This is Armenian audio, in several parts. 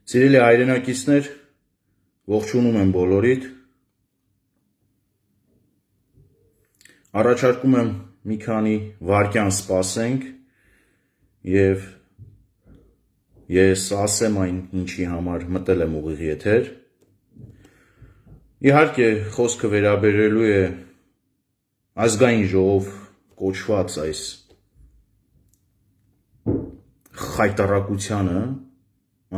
Սիրելի հայրենակիցներ, ողջունում եմ բոլորիդ։ Առաջարկում եմ մի քանի վայրկյան սպասենք եւ ես ասեմ այն, ինչի համար մտել եմ ուղիղ եթեր։ Իհարկե, խոսքը վերաբերելու է ազգային ժողով կոչված այս խայտառակությանը,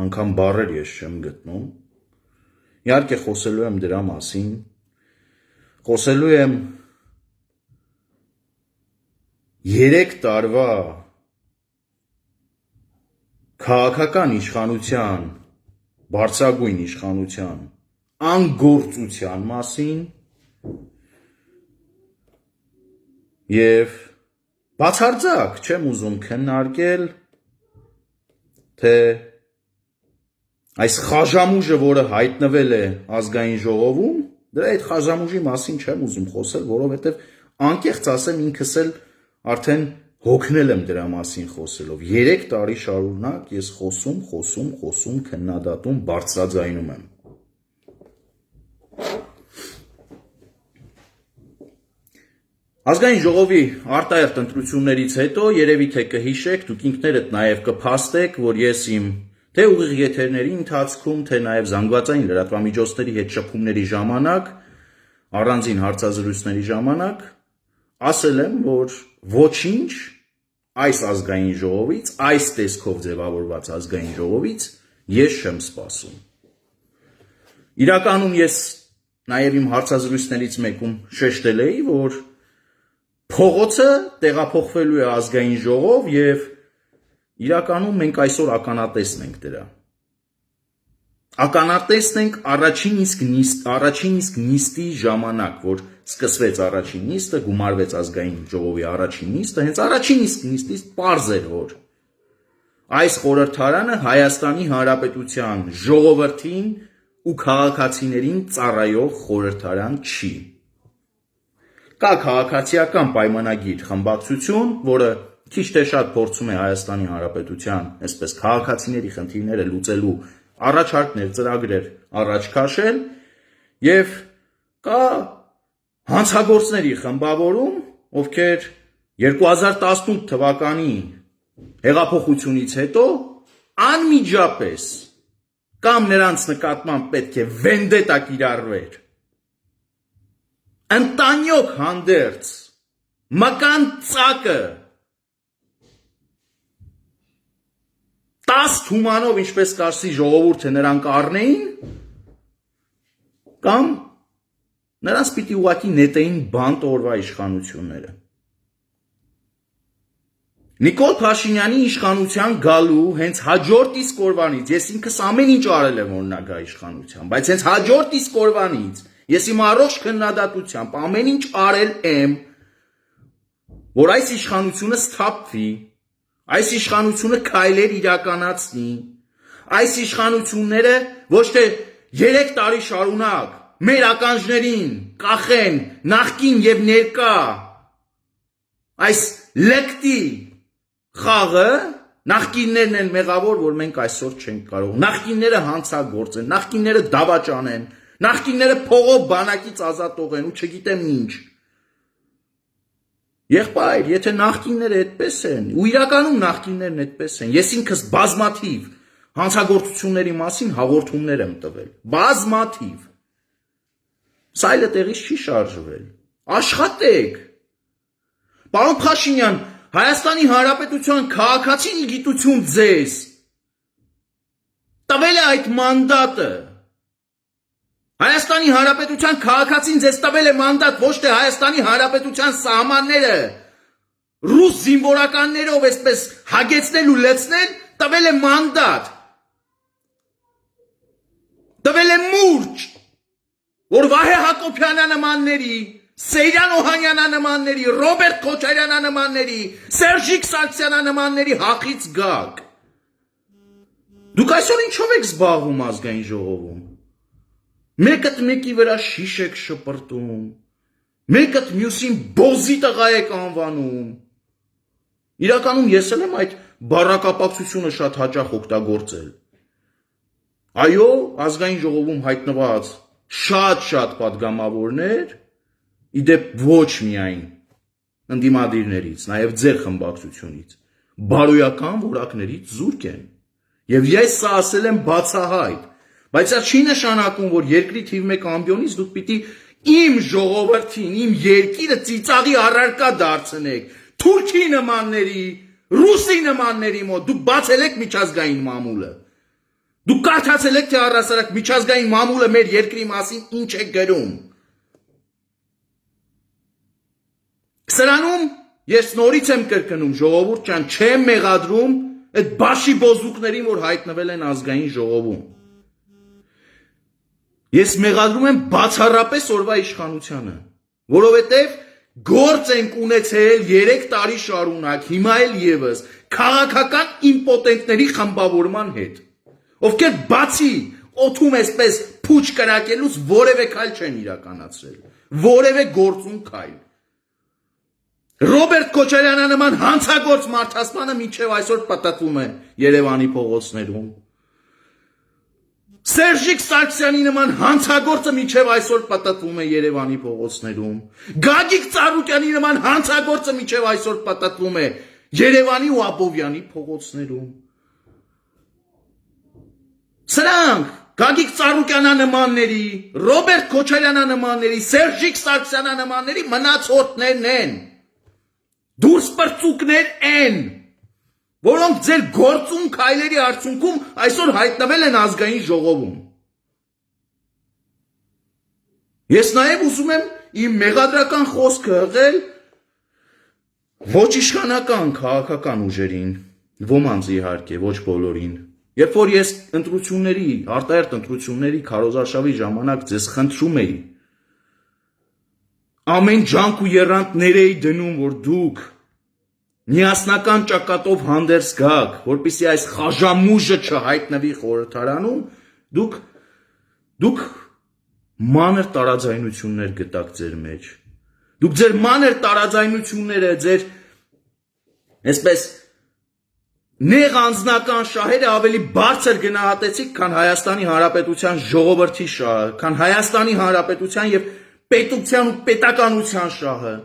անգամ բառեր ես չեմ գտնում։ Իհարկե խոսելու եմ դրա մասին, խոսելու եմ 3 տարվա քաղաքական իշխանության, բարձրագույն իշխանության անգործության մասին եւ բացարձակ չեմ ուզում քննարկել, թե այս խաժամուժը, որը հայտնվել է ազգային ժողովում, դրա այդ խաժամուժի մասին չեմ ուզում խոսել, որովհետև անկեղծ ասեմ ինքս էլ արդեն հոգնել եմ դրա մասին խոսելով։ 3 տարի շարունակ ես խոսում, քննադատում, բարձրաձայնում եմ։ Ազգային ժողովի արտահերթ ընտրություններից հետո երևի թե կհիշեք, դուք ինքներդ նաև կփաստեք, որ ես իմ թե ուղիղ եթերների ընթացքում, թե նաև զանգվածային լրատվամիջոցների հետ շփումների ժամանակ, առանձին հարցազրույցների ժամանակ ասել եմ, որ ոչինչ այս ազգային ժողովից, այս տեսքով ձևավորված ազգային ժողովից ես չեմ սպասում։ Իրականում ես նաև իմ հարցազրույցներից մեկում շեշտել էի, որ փողոցը տեղափոխվելու է ազգային ժողով եւ իրականում մենք այսօր ականատեսն ենք դրա։ Ականատեսն ենք առաջին իսկ նիստի ժամանակ, որ սկսվեց առաջին նիստը, գումարվեց ազգային ժողովի առաջին նիստը, հենց առաջին իսկ նիստից պարզ էր, որ այս խորհրդարանը Հայաստանի Հանրապետության ժողովրդին ու քաղաքացիներին ծառայող խորհրդարան չի։ Կա քաղաքացիական պայմանագիր խմբակցություն, որը քիչ թե շատ փորձում է Հայաստանի Հանրապետության, այսպես քաղաքացիների խնդիրները լուծելու առաջարկներ, ծրագրեր առաջ քաշել, եւ կա հանցագործների խմբավորում, ովքեր 2018 թվականի հեղափոխությունից հետո անմիջապես կամ նրանց նկատմամբ պետք է վենդետա կիրառվեր, ընտանյոք հանդերձ մկան ծակը 10 թումանով, ինչպես կարծի ժողովուրդը նրանք առնեին, կամ նրանց պիտի ուղղակի նետեին բանտ օրվա իշխանությունները։ Նիկոլ Փաշինյանի իշխանության գալու հենց հաջորդ իսկ օրվանից, ես ինքս ամեն ինչ արել եմ, որ նա գա իշխանության, բայց հենց հաջորդ իսկ օրվանից ես իմ առողջ քննադատությամբ ամեն ինչ արել եմ, որ այս իշխանությունը սթափվի, այս իշխանությունը քայլեր իրականացնի, այս իշխանությունները ոչ թե 3 տարի շարունակ մեր ականջներին կախեն նախկին եւ ներկա այս լեկտի խաղը, նախկիններն են մեղավոր, որ մենք այսօր չենք կարող, նախկինները հանցագործ են, նախկինները դավաճան են, նախկինները փողով բանակից ազատող են ու չգիտեմ ինչ։ Եղբայր, եթե նախկինները այդպես են, ու իրականում նախկիններն այդպես են, ես ինքս բազմաթիվ հանցագործությունների մասին հաղորդումներ եմ տվել, բազմաթիվ։ Սա այլ տեղից չի շարժվել։ Աշխատեք։ Պարոն Փաշինյան, Հայաստանի Հանրապետության քաղաքացին գիտություն ձեզ տվել է այդ մանդատը։ Հայաստանի Հանրապետության քաղաքացին ձեզ տվել է մանդատ, ոչ թե Հայաստանի Հանրապետության սահմանները ռուս զինվորականներով այսպես հագեցնել ու լցնել, տվել է մանդատ։ Տվել է մուրճ, որ Վահե Հակոբյանը նմանների, Սեյրան Օհանյանը նմանների, Ռոբերտ Քոչարյանը նմանների, Սերժիկ Սարգսյանը նմանների հախից գաք։ Դուք այսօր ինչով եք զբաղվում ազգային ժողովում։ Մեկը մեկի վրա շիշ եք շպրտում, Մեկը մյուսին բոզի տղա եք անվանում։ Իրականում ես էլ եմ այդ բառակապակցությունը շատ հաճախ օգտագործել։ Այո, ազգային ժողովում հայտնված շատ պատգամավորներ, իդեպ ոչ միայն ընդդիմադիրներից, նաև ձեր խմբակցությունից, բարոյական որակներից զուրկ են։ Եվ ես սա ասել եմ բացահայտ, բայց դա չի նշանակում, որ երկրի թիվ 1 ամբիոնից դուք պիտի իմ ժողովրդին, իմ երկիրը ծիծաղի առարկա դարձնեք, թուրքի նմանների, ռուսի նմանների մոտ, դուք բացել եք միջազգային մամուլը։ Դուք կարդացել եք, թե առհասարակ միջազգային մամուլը մեր երկրի մասին ինչ է գրում։ Սրանում ես նորից եմ կրկնում, ժողովուրդ ջան, չեմ մեղադրում այդ բաշի բոզուկներին, որ հայտնվել են ազգային ժողովում։ Ես մեղադրում եմ բացառապես օրվա իշխանությանը, որովհետև գործ ենք ունեցել 3 տարի շարունակ, հիմա էլ եւս քաղաքական իմպոտենտների խմբավորման հետ, ովքեր բացի օթում էսպես փուչ կրակելուց որևէ քայլ չեն իրականացրել, որևէ գործուն քայլ։ Ռոբերտ Քոչարյանը նման հանցագործ մարդասպանը մինչև այսօր պատտվում է Երևանի փողոցներում։ Սերժիկ Սարգսյանի նման հանցագործը մինչև այսօր պատտվում է Երևանի փողոցներում։ Գագիկ Ծառուկյանի նման հանցագործը մինչև այսօր պատտվում է Երևանի ու Աբովյանի փողոցներում։ Սրանք Գագիկ Ծառուկյանը նմանների, Ռոբերտ Քոչարյանը նմանների, Սերժիկ Սարգսյանը նմանների մնացորդներն են։ Դուրս պրծուկներ են, որոնք ձեր գործուն քայլերի արդյունքում այսօր հայտնվել են ազգային ժողովում։ Ես նաև ուզում եմ իմ մեղադրական խոսքը հղել ոչ իշխանական քաղաքական ուժերին, ոմանց իհարկե, ոչ բոլորին։ Երբ որ ես ընտրությունների, արտահերթ ընտրությունների քարոզարշավի ժամանակ ձեզ խնդրում էի, ամեն ջանք ու եռանդ էի դնում, որ դուք միասնական ճակատով հանդերձ գաք, որպեսզի այս խաժամուժը չհայտնվի խորհրդարանում, դուք մանր տարաձայնություններ գտաք ձեր մեջ։ Դուք ձեր մանր տարաձայնությունները, ձեր այսպես նեղ անձնական շահերը ավելի բարձր գնահատեցիք, քան Հայաստանի Հանրապետության ժողովրդի շահը, քան Հայաստանի Հանրապետության եւ պետության ու պետականության շահը։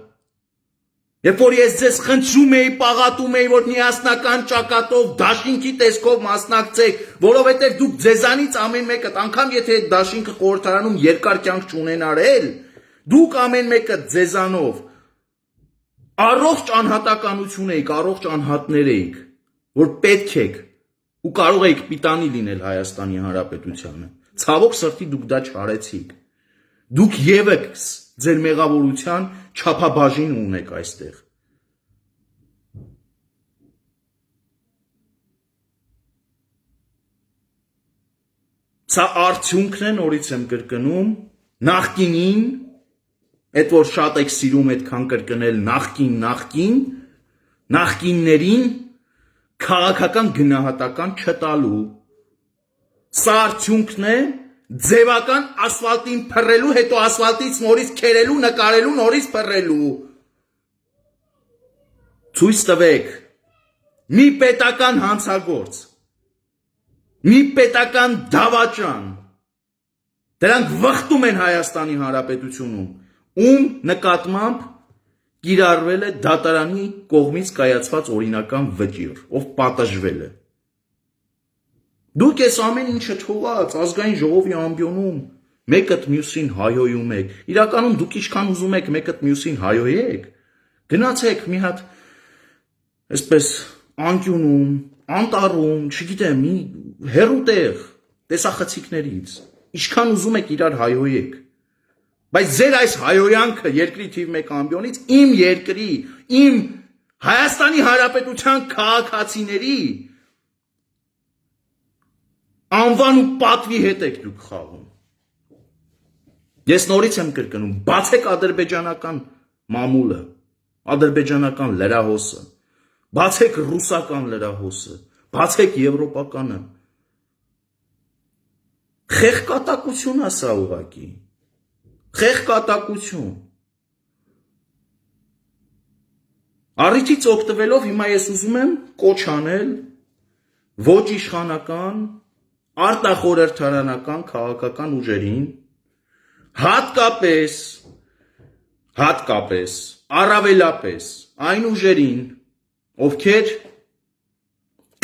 Երբ որ ես ձեզ խնդրում էի, պաղատում էի, որ միասնական ճակատով դաշինքի տեսքով մասնակցեք, որովհետև դուք ձեզանից ամեն մեկը, անգամ եթե այդ դաշինքը խորհրդարանում երկար կյանք չունենար էլ, դուք ամեն մեկը ձեզանով առողջ անհատականություն էիք, առողջ անհատներ էիք, որ պետք եք ու կարող եք պիտանի լինել Հայաստանի Հանրապետությանը։ Ցավոք սրտի դուք դա չարեցիք։ Դուք եւս ձեր մեղավորության չափաբաժին ունեք այստեղ։ Սա արդյունքն է, նորից եմ կրկնում, նախկինին, այդ որ շատ եք սիրում այդքան կրկնել նախկիններին քաղաքական գնահատական չտալու։ Սա արդյունքն է ձևական ասֆալտին փռելու, հետո ասֆալտից նորից քերելու, նկարելու, նորից փռելու։ Ցույց տվեք մի պետական հանցագործ, մի պետական դավաճան, դրանք վխտում են Հայաստանի Հանրապետությունում, ում նկատմամբ կիրառվել է դատարանի կողմից կայացված օրինական վճիռ, ով պատժվել է։ Դուք ես ամեն ինչը թողած ազգային ժողովի ամբիոնում մեկըդ մյուսին հայոյում եք։ Իրականում դուք ինչքան ուզում եք մեկըդ մյուսին հայոյեք, գնացեք մի հատ այսպես անկյունում, անտառում, չգիտեմ, մի հեռու տեղ տեսախցիկներից, ինչքան ուզում եք իրար հայոյեք։ Բայց ձեր այս հայոյանքը երկրի թիվ 1 ամբիոնից իմ երկրի, իմ Հայաստանի Հանրապետության քաղաքացիների անվան ու պատվի հետ եք դուք խաղում։ Ես նորից եմ կրկնում, բացեք ադրբեջանական մամուլը, ադրբեջանական լրահոսը, բացեք ռուսական լրահոսը, բացեք եվրոպականը։ Խեղկատակություն է սա ուղղակի։ Խեղկատակություն։ Առիթից օգտվելով հիմա ես ուզում եմ կոչ անել ոչ իշխանական, արտախորհրդարանական քաղաքական ուժերին, հատկապես, առավելապես այն ուժերին, ովքեր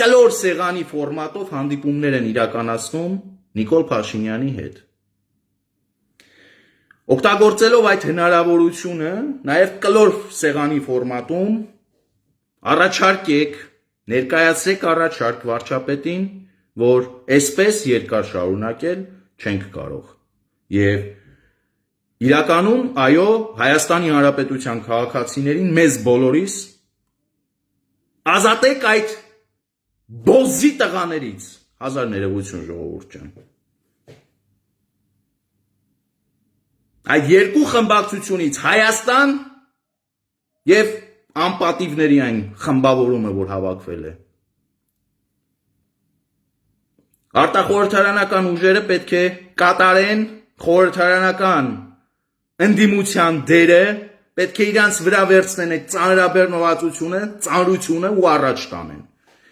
կլոր սեղանի ֆորմատով հանդիպումներ են իրականացնում Նիկոլ Փաշինյանի հետ։ Օգտագործելով այդ հնարավորությունը, նաև կլոր սեղանի ֆորմատում առաջարկեք, ներկայացրեք առաջարկ վարչապետին, որ այսպես երկար շարունակել չենք կարող։ Եվ իրականում, այո, Հայաստանի Հանրապետության քաղաքացիներին, մեզ բոլորիս ազատեք այդ բոզի տղաներից, հազար ներողություն ժողովուրդ ջան։ Այդ երկու խմբակցությունից Հայաստան եւ անպատիվների այն խմբավորումը, որ հավաքվել է։ Արտախորհրդարանական ուժերը պետք է կատարեն խորհրդարանական ընդդիմության դերը, պետք է իրանց վրա վերցնեն այդ ծանրաբեռնվածությունը, ծանրությունը ու առաջ տանեն։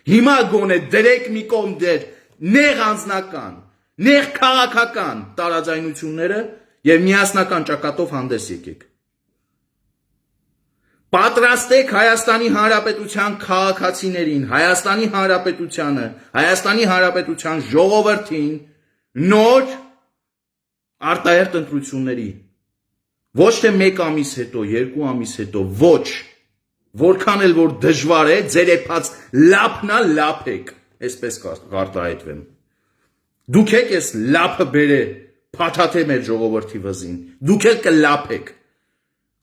Հիմա գոնե դրեք մի կողմ դեր նեղ անձնական, նեղ քաղաքական տարաձայնությունները եւ միասնական ճակատով հանդես եկեք։ Պատրաստեք Հայաստանի Հանրապետության քաղաքացիներին, Հայաստանի Հանրապետությանը, Հայաստանի Հանրապետության ժողովրդին նոր արտահերթ ընտրությունների։ Ոչ թե 1 ամիս հետո, 2 ամիս հետո, ոչ, որքան էլ որ դժվար է, ձեր եփած լափնա լափեք, այսպես կարտահայտվեմ։ Դուք եք այս լափը բերե փաթաթե մեր ժողովրդի վզին, դուք էլ կլափեք,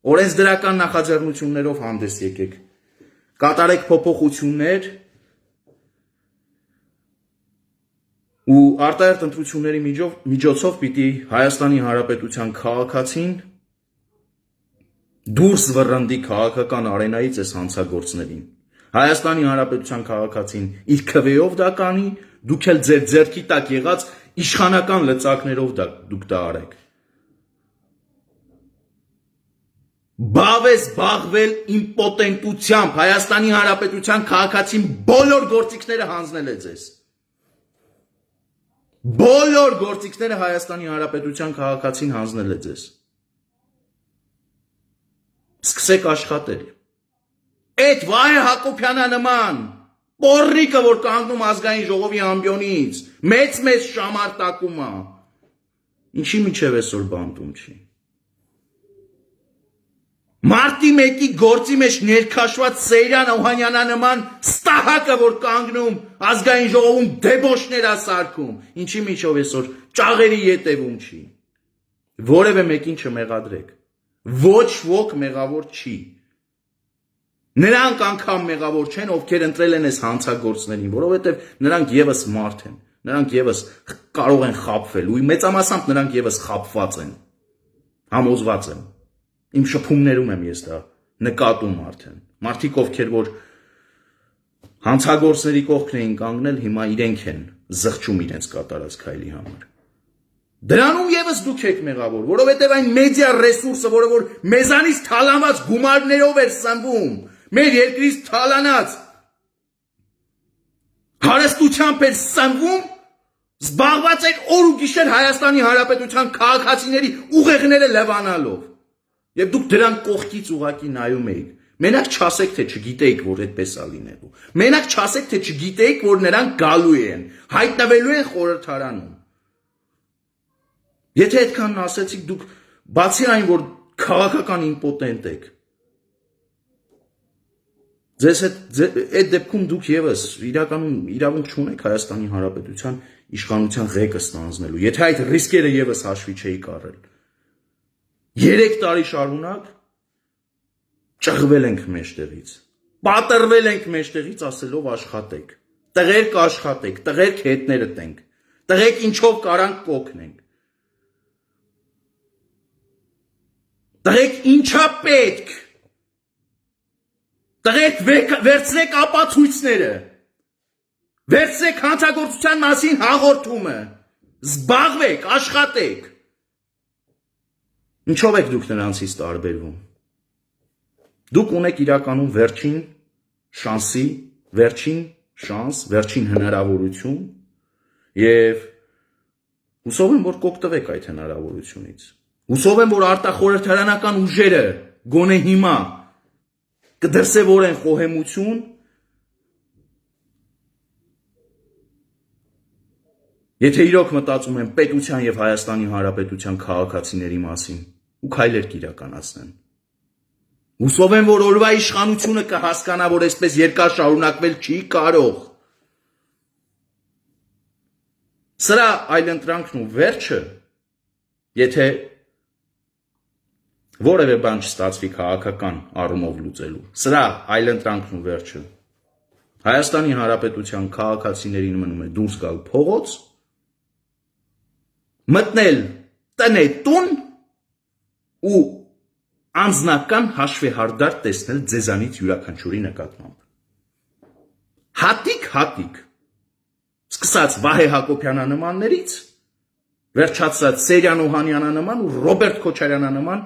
օրենսդրական նախաձեռնություններով հանդես եկեք, կատարեք փոփոխություններ ու արտահերթ ընտրությունների միջոցով պիտի Հայաստանի Հանրապետության քաղաքացին դուրս վռնդի քաղաքական արենայից այս հանցագործներին։ Հայաստանի Հանրապետության քաղաքացին իր քվեով դա կանի, դուք էլ ձեր ձեռքի տակ եղած իշխանական լծակներով դուք դա արեք։ Բավես բաղվել իմպոտենտությամբ, Հայաստանի Հանրապետության քաղաքացին բոլոր գործիքները հանձնել է ձեզ։ Բոլոր գործիքները Հայաստանի Հանրապետության քաղաքացին հանձնել է ձեզ։ Սկսեք աշխատել։ Այդ Վահե Հակոբյանը նման պոռիկը, որ կանգնում ազգային ժողովի ամբիոնից, մեծ շամարտակում է, ինչի միջև այսօր բանտում չի։ Մարտի 1-ի գործի մեջ ներքաշված Սեյրան Օհանյանա նման ստահակը, որ կանգնում ազգային ժողովում դեբոշներ է սարքում, ինչի միջով այսօր ճաղերի ետևում չի։ Որևէ մեկին չմեղադրեք։ Ոչ ոք մեղավոր չի։ Նրանք անգամ մեղավոր չեն, ովքեր ընտրել են այս հանցագործներին, որովհետև նրանք եւս մարդ են, նրանք եւս կարող են խաբվել, ու մեծամասամբ նրանք եւս խաբված են։ Համոզված եմ։ Իմ շփումներում եմ ես դա նկատում արդեն։ Մարդիկ, ովքեր որ հանցագործների կողքն էին կանգնել, հիմա իրենք են զղջում իրենց կատարած քայլի համար։ Դրանում եւս դուք եք մեղավոր, որովհետեւ այն մեդիա ռեսուրսը, որը որ մեզանից թալանված գումարներով էր սնվում, մեր երկրից թալանած հարստությամբ էր սնվում, զբաղված էր օր ու գիշեր Հայաստանի Հանրապետության քաղաքացիների ուղեղները լվանալով։ Եվ դուք դրան կողքից ուղակի նայում էիք։ Մենակ չասեք, թե չգիտեիք, որ այդպես է լինելու։ Մենակ չասեք, թե չգիտեիք, որ նրանք գալու են, հայտնվելու են խորհրդարանում։ Եթե այդքանն ասեցիք, դուք բացի այն, որ քաղաքական իմպոտենտ եք, ձեզ այդ դեպքում դուք եւս իրականում իրավունք չունեք Հայաստանի Հանրապետության իշխանության ղեկը ստանձնելու, եթե այդ ռիսկերը եւս հաշվի չէիք առել։ 3 տարի շարունակ ճղվել ենք մեջտեղից, պատրվել ենք մեջտեղից ասելով աշխատեք, տղերք աշխատեք, տղերք հետները տենք, տղերք ինչով կարանք կօգնենք, տղերք ինչա պետք, տղերք վերցրեք ապացույցները, վերցրեք հանցագործության մասին հաղորդումը, զբաղվեք, աշխատեք։ Ինչով եք դուք նրանցից տարբերվում։ Դուք ունեք իրականում վերջին շանսի, վերջին շանս, վերջին հնարավորություն եւ հուսով եմ, որ կօգտվեք այդ հնարավորությունից։ Հուսով եմ, որ արտախորհրդարանական ուժերը գոնե հիմա կդրսևորեն խոհեմություն Եթե իրոք մտածում են պետության եւ Հայաստանի Հանրապետության քաղաքացիների մասին ու քայլեր կիրականացնեն։ Հուսով եմ, որ օրվա իշխանությունը կհասկանա, որ այսպես երկար շարունակվել չի կարող։ Սրա այլընտրանքն ու վերջը, եթե որևէ բան չստացվի քաղաքական առումով լուծելու, սրա այլընտրանքն ու վերջը Հայաստանի Հանրապետության քաղաքացիներին մնում է դուրս գալ փողոց, մտնել տնետուն ու անձնական հաշվեհարդար տեսնել ձեզանից յուրաքանչյուրի նկատմամբ։ Հատիկ, սկսած Վահե Հակոբյանանմաններից, վերջացած Սերյան Օհանյանանման ու Ռոբերտ Քոչարյանանման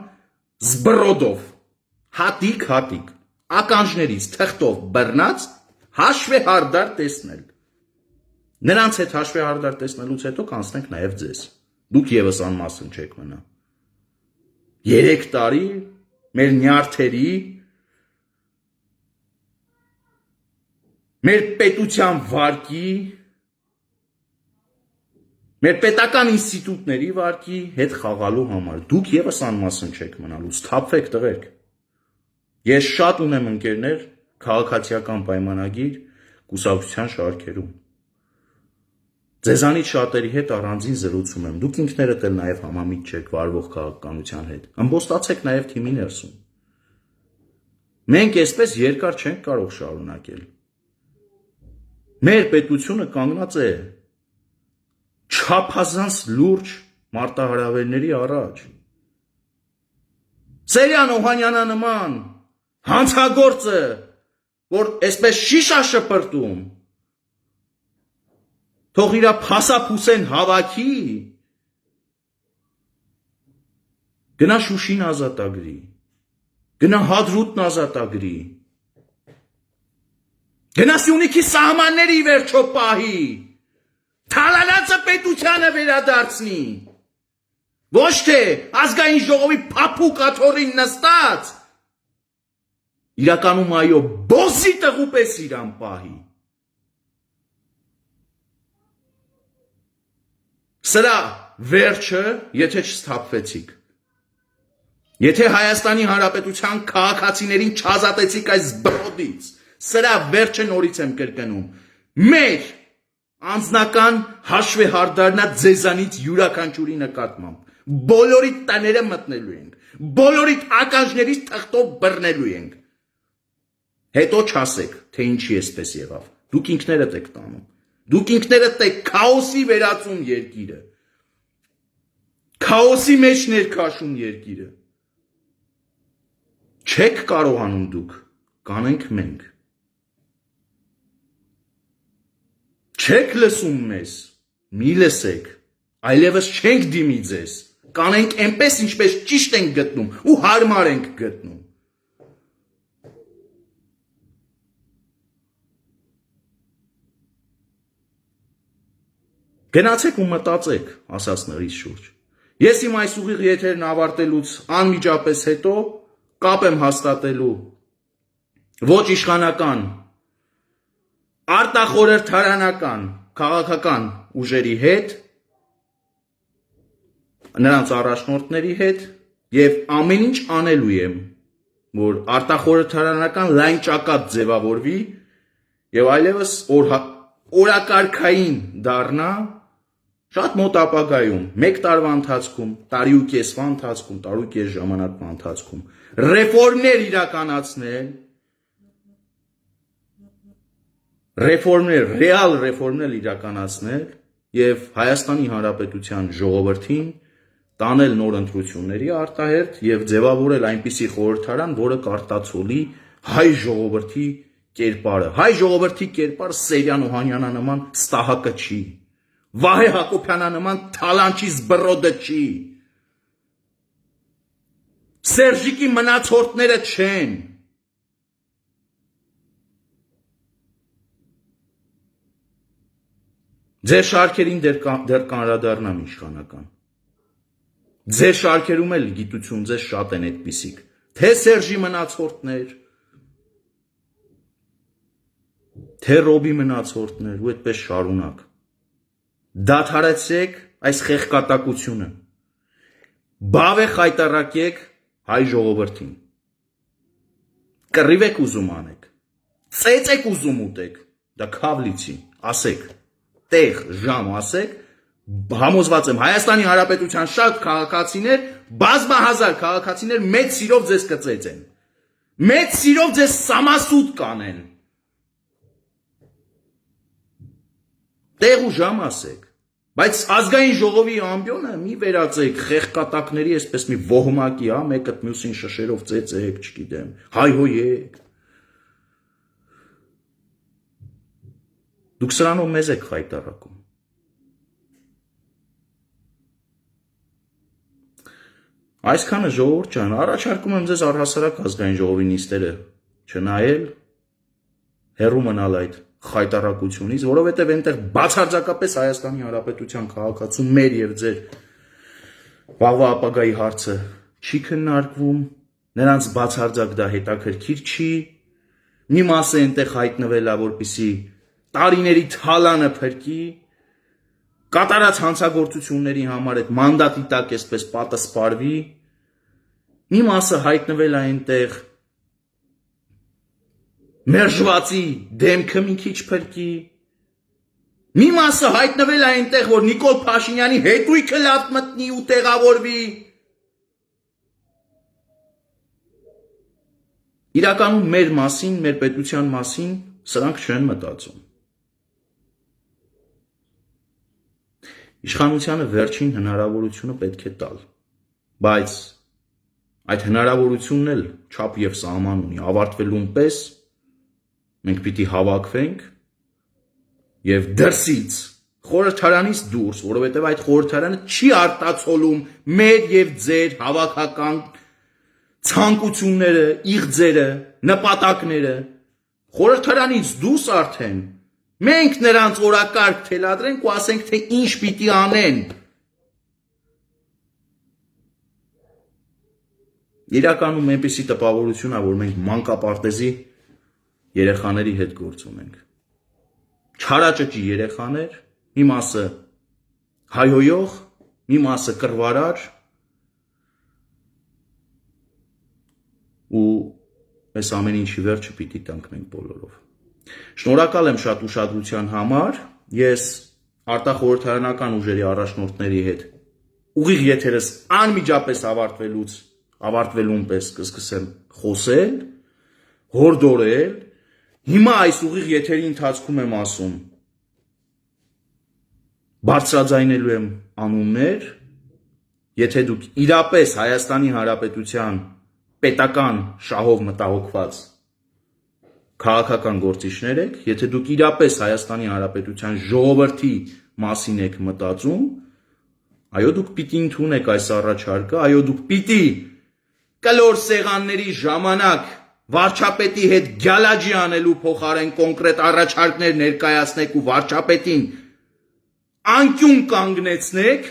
զբռոդով, հատիկ, ականջներից թղթով բռնած հաշվեհարդար տեսնել։ Նրանց հետ հաշվեհարդար տեսնելուց հետո կանցնենք նաև ձեզ։ Դուք եւս անմասն չեք մնա։ 3 տարի մեր նյարդերի, մեր պետության վարկի, մեր պետական ինստիտուտների վարկի հետ խաղալու համար։ Դուք եւս անմասն չեք մնալու, սթափվեք տղերք։ Ես շատ ունեմ ընկերներ քաղաքացիական պայմանագիր կուսակցության շարքերում։ Ձեզանից շատերի հետ առանձին զրուցում եմ, դուք ինքներդ էլ նաև համամիտ չեք վարվող քաղաքականության հետ, ըմբոստացեք նաև թիմի ներսում։ Մենք այսպես երկար չենք կարող շարունակել։ Մեր պետությունը կանգնած է չափազանց լուրջ մարտահրավերների առաջ։ Սերյան Օհանյանանման հանցագործը, որ այսպես շիշա շպրտում, թող իրա փասափուսեն հավաքի, գնա Շուշին ազատագրի, գնա Հադրութն ազատագրի, գնա Սյունիքի սահմանների վերջո պահի, թալանացը պետությանը վերադարձնի, ոչ թե ազգային ժողովի փափուկ աթոռին նստած, իրականում այո բոսի տղու պես իրան պահի։ Սրա վերջը, եթե չսթափվեցիք, եթե Հայաստանի Հանրապետության քաղաքացիներին չազատեցիք այս բռոդից, սրա վերջը նորից եմ կրկնում, մեր անձնական հաշվեհարդարնա ձեզանից յուրաքանչյուրի նկատմամբ, բոլորիդ տները մտնելու ենք, բոլորիդ ականջներից թղթով բռնելու ենք, հետո չասեք, թե ինչի էսպես եղավ, դուք ինքներդ եք տանում, դուք ինքներդ եք քաոսի վերածում երկիրը, քաոսի մեջ ներքաշում երկիրը, չեք կարողանում դուք, կանենք մենք, չեք լսում մեզ, մի լսեք, այլևս չենք դիմի ձեզ, կանենք այնպես ինչպես ճիշտ ենք գտնում ու հարմար ենք գտնում։ Գնացեք ու մտածեք ասածներից շուրջ։ Ես իմ այս ուղիղ եթերն ավարտելուց անմիջապես հետո կապ եմ հաստատելու ոչ իշխանական, արտախորհրդարանական, քաղաքական ուժերի հետ, նրանց առաջնորդների հետ եւ ամեն ինչ անելու եմ, որ արտախորհրդարանական լայն ճակատ ձևավորվի եւ այլևս օրակարգային դառնա շատ մոտ ապագայում, 1 տարվա ընթացքում, տարի ու կեսվա ընթացքում, տարի ու կես ժամանակվա ընթացքում, ռեֆորմներ իրականացնել, ռեալ ռեֆորմներ իրականացնել եւ Հայաստանի Հանրապետության ժողովրդին տանել նոր ընտրությունների արտահերթ եւ ձևավորել այնպիսի խորհրդարան, որը կարտացոլի հայ ժողովրդի կերպարը։ Հայ ժողովրդի կերպարը Սերյան Օհանյանանման ստահակը չի։ Վահե Հակոբյանանման թալանչի զբռոդը չի։ Սերժիկի մնացորդները չեն։ Ձեր շարքերին դեռ կանրադառնամ իշխանական։ Ձեր շարքերում էլ գիտություն ձեզ շատ են այդպիսիք, թե Սերժի մնացորդներ, թե Ռոբի մնացորդներ ու այդպես շարունակ։ Դադարեցեք այս խեղկատակությունը։ Բավ է խայտարակեք հայ ժողովրդին։ Կռիվ եք ուզում անեք, ծեծ եք ուզում ուտեք, դա քավլիցի, ասեք, տեղ, ժամ ասեք, համոզված եմ Հայաստանի Հանրապետության շատ քաղաքացիներ, բազմահազար քաղաքացիներ մեծ սիրով ձեզ կծեծեն, մեծ սիրով ձեզ սամասուտ կանեն, տեղ ու ժամ ասեք, բայց ազգային ժողովի ամբիոնը մի վերածեք խեղկատակների այսպես մի ոհմակի, մեկը մյուսին շշերով ծեծեք, չգիտեմ, հայհոյեք։ Դուք սրանով մեզ եք խայտարակում։ Այսքանը ժողովուրդ ջան, առաջարկում եմ ձեզ առհասարակ ազգային ժողովի նիստերը չնայել, հեռու մնալ այդ խայտարակությունից, որովհետև այնտեղ բացարձակապես Հայաստանի Հանրապետության քաղաքացու մեր եւ ձեր վաղվա ապագայի հարցը չի քննարկվում, նրանց բացարձակ դա հետաքրքիր չի, մի մասը այնտեղ հայտնվել է, որպեսզի տարիների թալանը փրկի, կատարած հանցագործությունների համար այդ մանդատի տակ այսպես պատը սպարվի, մի մասը հայտնվել է այնտեղ մերժվածի դեմքը մի քիչ փրկի, մի մասը հայտնվել է այնտեղ, որ Նիկոլ Փաշինյանի հետույքը լավ մտնի ու տեղավորվի։ Իրականում մեր մասին, մեր պետության մասին սրանք չեն մտածում։ Իշխանությանը վերջին հնարավորությունը պետք է տալ, բայց այդ հնարավորությունն էլ չափ եւ սահման ունի, ավարտվելուն պես մենք պիտի հավաքվենք եւ դրսից, խորհրդարանից դուրս, որովհետեւ այդ խորհրդարանը չի արտացոլում մեր եւ ձեր հավաքական ցանկությունները, իղձերը, նպատակները, խորհրդարանից դուրս արդեն մենք նրանց օրակարգ թելադրենք ու ասենք, թե ինչ պիտի անեն։ Իրականում այնպիսի տպավորություն է, որ մենք մանկապարտեզի երեխաների հետ գործ ունենք։ Չարաճճի երեխաներ, մի մասը հայհոյող, մի մասը կռվարար ու այս ամեն ինչի վերջը պիտի տանք մենք բոլորով։ Շնորհակալ եմ շատ ուշադրության համար, ես արտախորհրդարանական ուժերի առաջնորդների հետ ուղիղ եթերս անմիջապես ավարտվելուն պես կսկսեմ խոսել, հորդորել, հիմա այս ուղիղ եթերի ընթացքում եմ ասում, բարձրաձայնելու եմ անուններ, եթե դուք իրապես Հայաստանի Հանրապետության պետական շահով մտահոգված քաղաքական գործիչներ եք, եթե դուք իրապես Հայաստանի Հանրապետության ժողովրդի մասին եք մտածում, այո դուք պիտի ընդունեք այս առաջարկը, այո դուք պիտի կլոր սեղանների ժամանակ վարչապետի հետ գյալաջի անելու փոխարեն կոնկրետ առաջարկներ ներկայացնեք ու վարչապետին անկյուն կանգնեցնեք,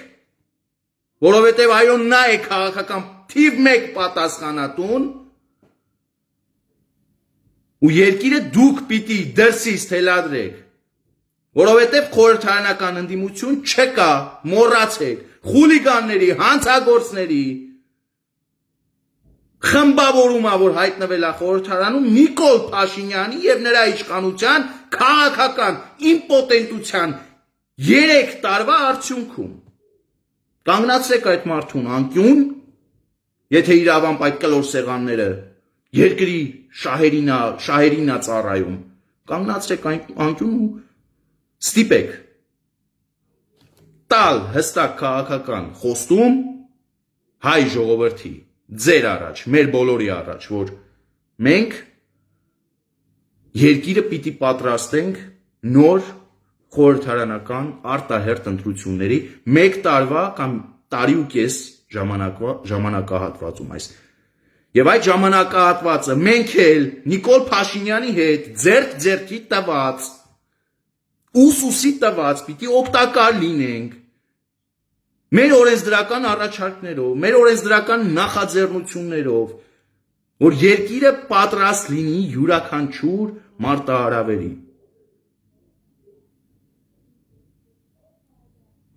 որովհետև այո նա է քաղաքական թիվ 1 պատասխանատուն ու երկիրը դուք պիտի դրսից թելադրեք, որովհետև խորհրդարանական ընդդիմություն չկա, մոռացեք, խուլիգանների, հանցագործների խմբավորումա, որ հայտնվել է խորհրդարանում Նիկոլ Փաշինյանի եւ նրա իշխանության քաղաքական իմպոտենտության 3 տարվա արդյունքում։ Կանգնացրեք այդ մարդուն անկյուն, եթե իրավամբ այդ կլոր սեղանները երկրի շահերին է ծառայում, կանգնացրեք անկյուն ու ստիպեք տալ հստակ քաղաքական խոստում հայ ժողովրդի ձեր առաջ, մեր բոլորի առաջ, որ մենք երկիրը պիտի պատրաստենք նոր խորհրդարանական արտահերթ ընտրությունների 1 տարվա կամ տարի ու կես ժամանակահատվածում այս։ Եվ այդ ժամանակահատվածը մենք էլ Նիկոլ Փաշինյանի հետ ձեռք ձեռքի տված ուսուսի տված պիտի օգտակար լինենք մեր օրենսդրական առաջարկներով, մեր օրենսդրական նախաձեռնություններով, որ երկիրը պատրաստ լինի յուրաքանչյուր մարտահրավերի։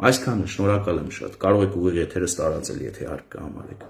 Այսքանը, շնորհակալ եմ շատ։ Կարող եք ուղիղ եթերս տարածել, եթե հարկ կհամարեք։